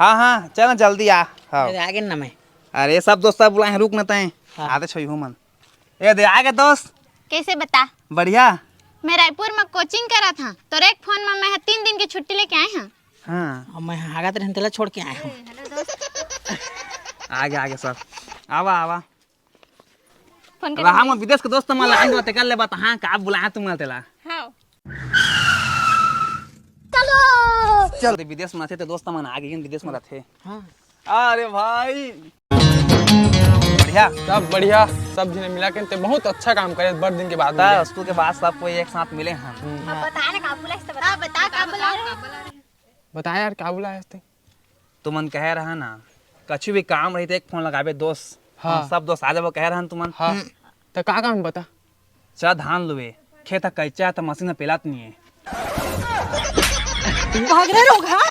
हाँ हाँ चल ना जल्दी आ। हाँ अरे आगे ना मैं। अरे सब दोस्त सब बुलाए हैं, रुक न तय। हाँ। आते छो हो मन ए दे आगे दोस्त। कैसे बता। बढ़िया। मैं रायपुर में कोचिंग करा था तो एक फोन में मैं 3 दिन की छुट्टी लेके आए हैं। हाँ अब मैं आगत रहने तेला छोड़ के आया हूँ। आगे आगे सब आवा आवा। फोन अब हम विदेश के दोस्त मन लाइन बात कर ले बात। हाँ का बुलाया तुम तेला। हाँ चल ते विदेश में थे तो दोस्त मन आगे विदेश में रहते। हाँ अरे भाई बढ़िया। सब बढ़िया, सब जने मिला के बहुत अच्छा काम करे। बड़ दिन के बाद बता मिले। स्कूल के बाद सब कोई एक साथ मिले हम। बता ना का बोला इससे बता। बता का बोला बता यार क्या बुलाया थे? तुमन कह रहा ना कछु भी काम रही थे एक फोन लगावे दोस्त। हाँ। हम सब दोस्त आ जाबो कह रहन तुमन। हाँ तो का काम बता। चल धान लुए खेत कैचा तो मशीन में पेलात नहीं है। भाग रहे लोग। हाँ